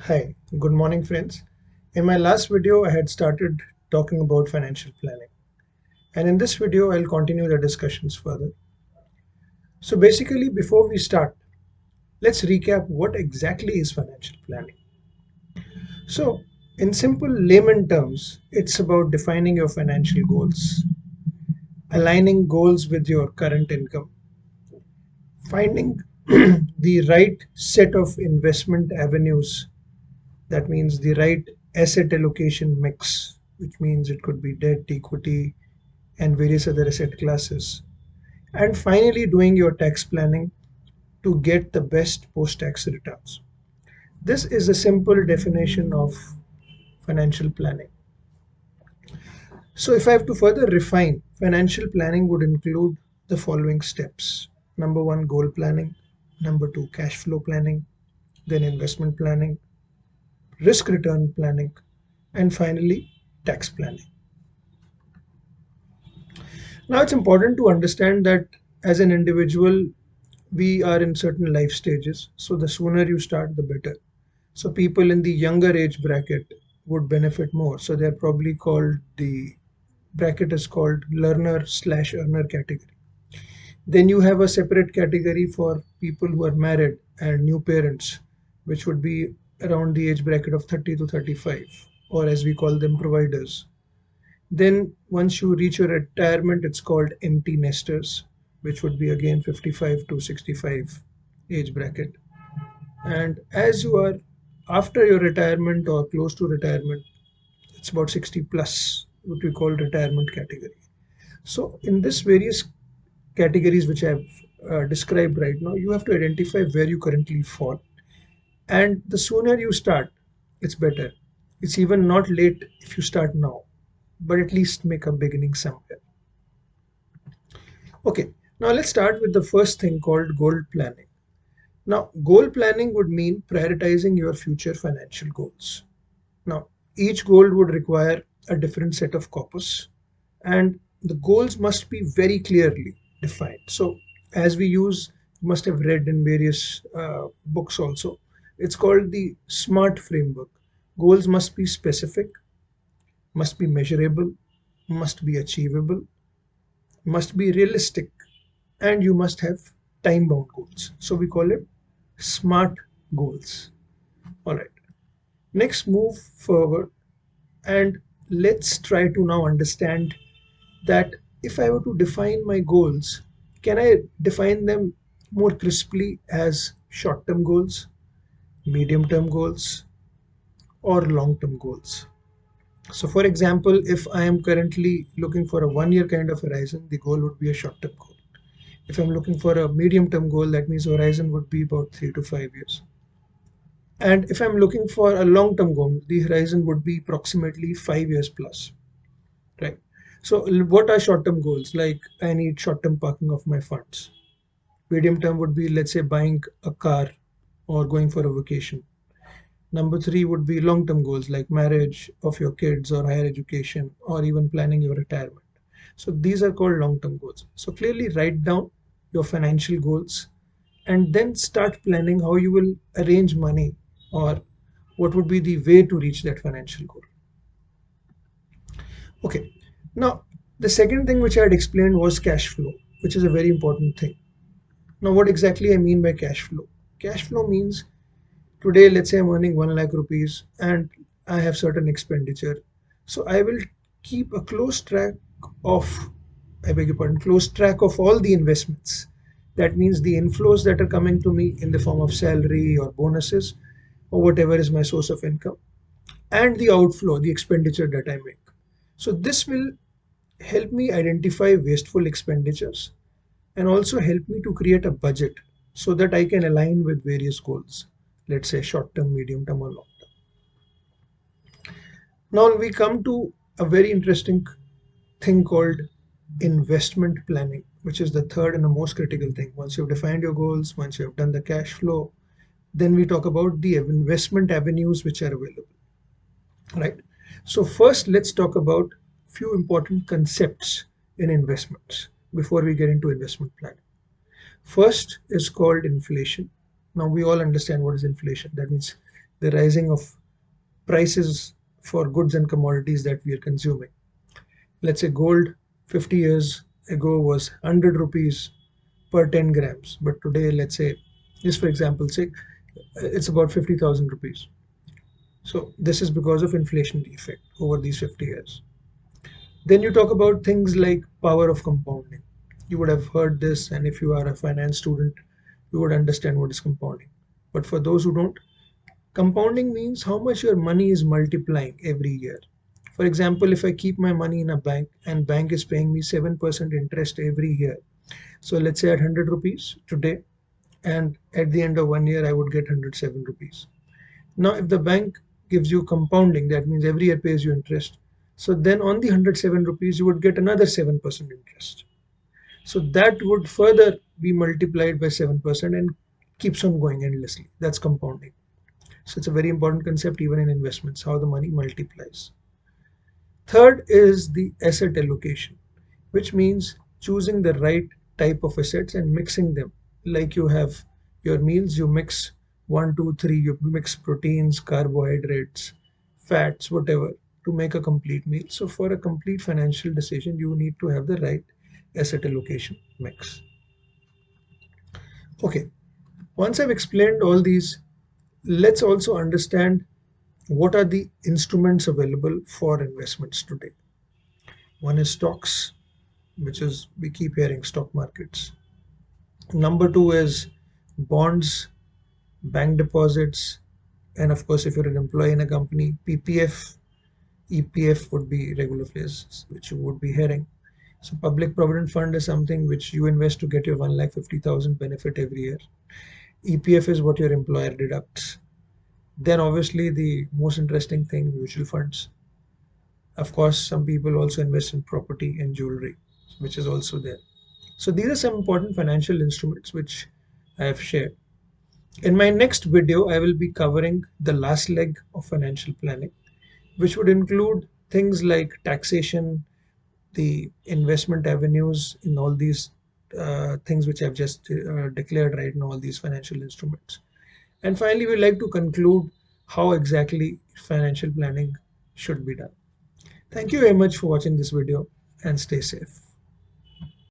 Hi, good morning, friends. In my last video, I had started talking about financial planning. And in this video, I'll continue the discussions further. So basically, before we start, let's recap what exactly is financial planning. So, in simple layman terms, it's about defining your financial goals, aligning goals with your current income, finding the right set of investment avenues. That means the right asset allocation mix, which means it could be debt, equity, and various other asset classes. And finally, doing your tax planning to get the best post tax returns. This is a simple definition of financial planning. So, if I have to further refine, financial planning would include the following steps. Number one, goal planning. Number two, cash flow planning. Then, investment planning, risk return planning, and finally, tax planning. Now, it's important to understand that as an individual, we are in certain life stages. So, the sooner you start, the better. So, people in the younger age bracket would benefit more. So, they're probably called the bracket is called learner slash earner category. Then you have a separate category for people who are married and new parents, which would be around the age bracket of 30 to 35, or as we call them, providers. Then once you reach your retirement, it's called empty nesters, which would be again 55 to 65 age bracket. And as you are after your retirement or close to retirement, it's about 60 plus, what we call retirement category. So in this various categories which I've described right now, you have to identify where you currently fall. And the sooner you start, it's better. It's even not late if you start now, but at least make a beginning somewhere. Okay, now let's start with the first thing called goal planning. Now, goal planning would mean prioritizing your future financial goals. Now, each goal would require a different set of corpus, and the goals must be very clearly defined. So, as we use, you must have read in various books also, it's called the SMART framework. Goals must be specific, must be measurable, must be achievable, must be realistic, and you must have time bound goals. So, we call it SMART goals. All right. Next, move forward and let's try to now understand that if I were to define my goals, can I define them more crisply as short term goals, medium term goals, or long term goals? So, for example, if I am currently looking for a 1 year kind of horizon, the goal would be a short term goal. If I'm looking for a medium term goal, that means horizon would be about 3 to 5 years. And if I'm looking for a long term goal, the horizon would be approximately 5 years plus. Right. So what are short-term goals? Like I need short-term parking of my funds. Medium term would be, let's say, buying a car or going for a vacation. Number three would be long-term goals like marriage of your kids or higher education or even planning your retirement. So these are called long-term goals. So clearly write down your financial goals and then start planning how you will arrange money or what would be the way to reach that financial goal. Okay. Now, the second thing which I had explained was cash flow, which is a very important thing. Now, what exactly I mean by cash flow? Cash flow means today, let's say I'm earning 1 lakh rupees and I have certain expenditure. So I will keep a close track of, I beg your pardon, close track of all the investments. That means the inflows that are coming to me in the form of salary or bonuses or whatever is my source of income, and the outflow, the expenditure that I make. So this will help me identify wasteful expenditures and also help me to create a budget so that I can align with various goals, let's say short term, medium term, or long term. Now we come to a very interesting thing called investment planning, which is the third and the most critical thing. Once you've defined your goals, once you have done the cash flow, then we talk about the investment avenues which are available, right? So first, let's talk about few important concepts in investments before we get into investment planning. First is called inflation. Now we all understand what is inflation. That means the rising of prices for goods and commodities that we are consuming. Let's say gold 50 years ago was 100 rupees per 10 grams, but today, let's say, just for example's sake, it's about 50,000 rupees. So this is because of inflationary effect over these 50 years. Then you talk about things like power of compounding. You would have heard this, and if you are a finance student, you would understand what is compounding. But for those who don't, compounding means how much your money is multiplying every year. For example, if I keep my money in a bank and bank is paying me 7% interest every year. So let's say at 100 rupees today, and at the end of 1 year, I would get 107 rupees. Now, if the bank gives you compounding, that means every year pays you interest. So then on the 107 rupees, you would get another 7% interest. So that would further be multiplied by 7% and keeps on going endlessly. That's compounding. So it's a very important concept even in investments, how the money multiplies. Third is the asset allocation, which means choosing the right type of assets and mixing them. Like you have your meals, you mix one, two, three, you mix proteins, carbohydrates, fats, whatever, to make a complete meal. So for a complete financial decision, you need to have the right asset allocation mix. Okay, once I've explained all these, let's also understand what are the instruments available for investments today. One is stocks, which is we keep hearing stock markets. Number two is bonds, bank deposits, and of course, if you're an employee in a company, PPF, EPF would be regular places, which you would be hearing. So public provident fund is something which you invest to get your 1,50,000 benefit every year. EPF is what your employer deducts. Then obviously the most interesting thing, mutual funds. Of course, some people also invest in property and jewelry, which is also there. So these are some important financial instruments which I have shared. In my next video, I will be covering the last leg of financial planning, which would include things like taxation, the investment avenues in all these things which I've just declared right now, all these financial instruments. And finally, we like to conclude how exactly financial planning should be done. Thank you very much for watching this video and stay safe.